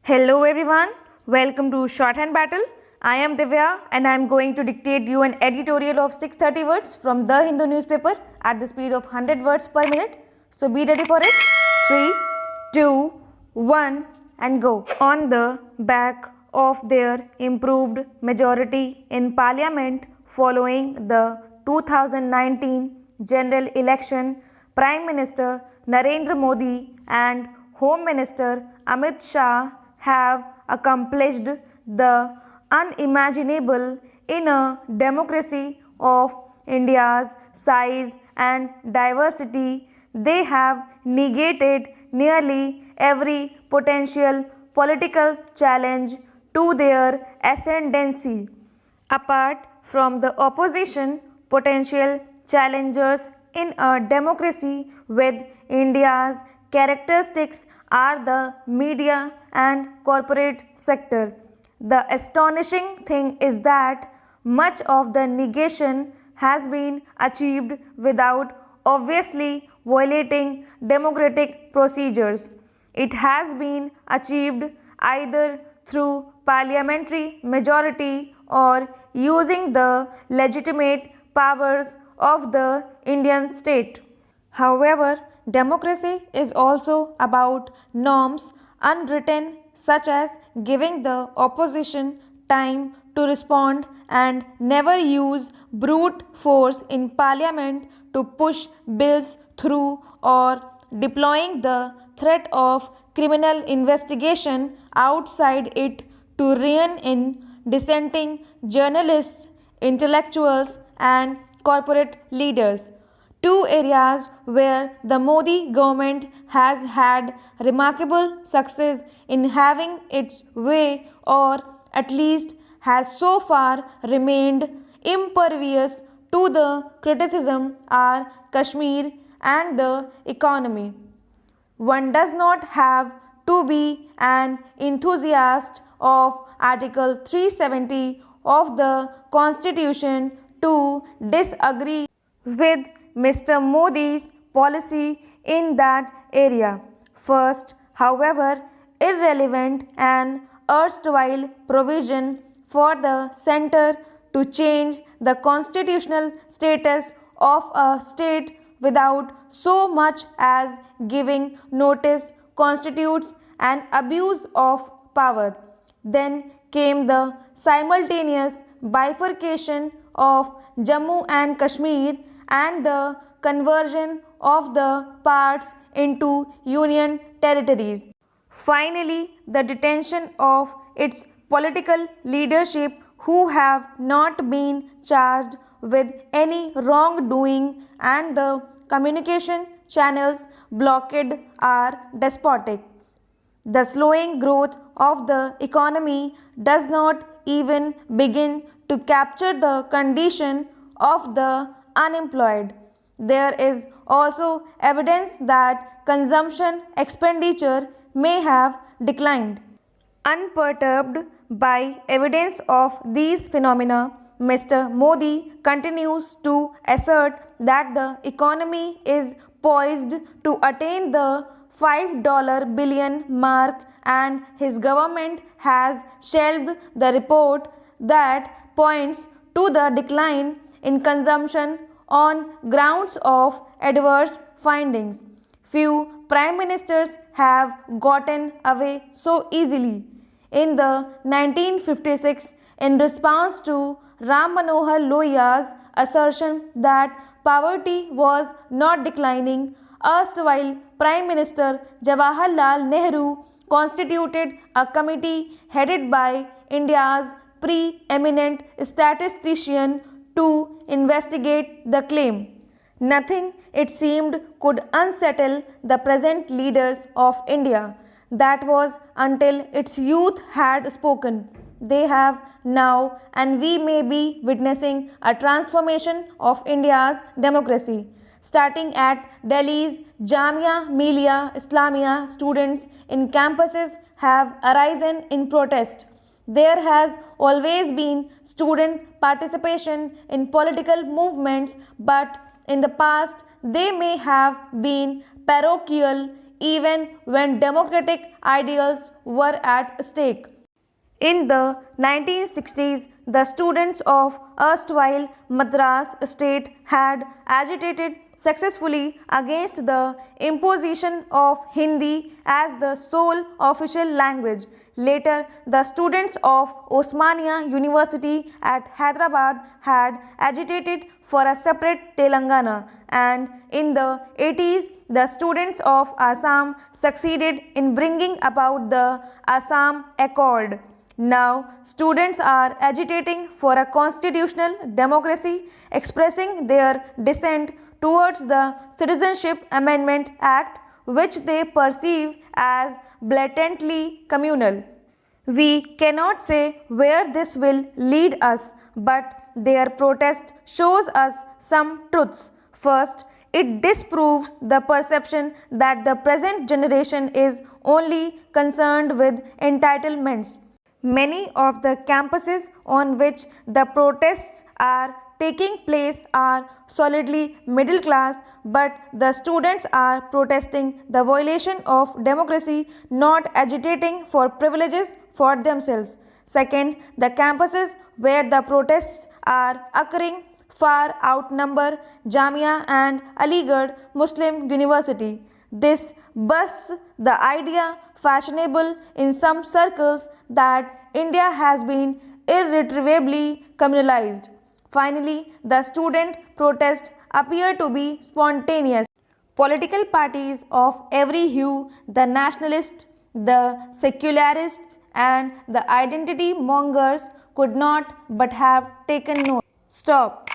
Hello everyone, welcome to Shorthand Battle. I am Divya and I am going to dictate you an editorial of 630 words from The Hindu newspaper at the speed of 100 words per minute. So be ready for it. 3, 2, 1 and go. On the back of their improved majority in Parliament following the 2019 general election, Prime Minister Narendra Modi and Home Minister Amit Shah have accomplished the unimaginable in a democracy of India's size and diversity. They have negated nearly every potential political challenge to their ascendancy. Apart from the opposition, potential challengers in a democracy with India's characteristics are the media and corporate sector. The astonishing thing is that much of the negation has been achieved without obviously violating democratic procedures. It has been achieved either through parliamentary majority or using the legitimate powers of the Indian state. However, democracy is also about norms unwritten, such as giving the opposition time to respond and never use brute force in parliament to push bills through or deploying the threat of criminal investigation outside it to rein in dissenting journalists, intellectuals, and corporate leaders. Two areas where the Modi government has had remarkable success in having its way, or at least has so far remained impervious to the criticism, are Kashmir and the economy. One does not have to be an enthusiast of Article 370 of the Constitution to disagree with Mr. Modi's policy in that area. First, however, irrelevant and erstwhile provision for the centre to change the constitutional status of a state without so much as giving notice constitutes an abuse of power. Then came the simultaneous bifurcation of Jammu and Kashmir and the conversion of the parts into union territories. Finally, the detention of its political leadership who have not been charged with any wrongdoing, and the communication channels blocked are despotic. The slowing growth of the economy does not even begin to capture the condition of the unemployed. There is also evidence that consumption expenditure may have declined. Unperturbed by evidence of these phenomena, Mr. Modi continues to assert that the economy is poised to attain the $5 billion mark, and his government has shelved the report that points to the decline in consumption on grounds of adverse findings. Few prime ministers have gotten away so easily. In the 1956, in response to Ram Manohar Lohia's assertion that poverty was not declining, erstwhile Prime Minister Jawaharlal Nehru constituted a committee headed by India's pre-eminent statistician to investigate the claim. Nothing, it seemed, could unsettle the present leaders of India. That was until its youth had spoken. They have now, and we may be witnessing a transformation of India's democracy. Starting at Delhi's Jamia Millia Islamia, students in campuses have arisen in protest. There has always been student participation in political movements, but in the past they may have been parochial, even when democratic ideals were at stake. In the 1960s, the students of erstwhile Madras state had agitated successfully against the imposition of Hindi as the sole official language. Later, the students of Osmania University at Hyderabad had agitated for a separate Telangana, and in the 80s, the students of Assam succeeded in bringing about the Assam Accord. Now, students are agitating for a constitutional democracy, expressing their dissent towards the Citizenship Amendment Act, which they perceive as blatantly communal. We cannot say where this will lead us, but their protest shows us some truths. First, it disproves the perception that the present generation is only concerned with entitlements. Many of the campuses on which the protests are taking place are solidly middle class, but the students are protesting the violation of democracy, not agitating for privileges for themselves. Second, the campuses where the protests are occurring far outnumber Jamia and Aligarh Muslim University. This busts the idea fashionable in some circles that India has been irretrievably communalized. Finally, the student protests appear to be spontaneous. Political parties of every hue, the nationalists, the secularists, and the identity mongers could not but have taken note. Stop.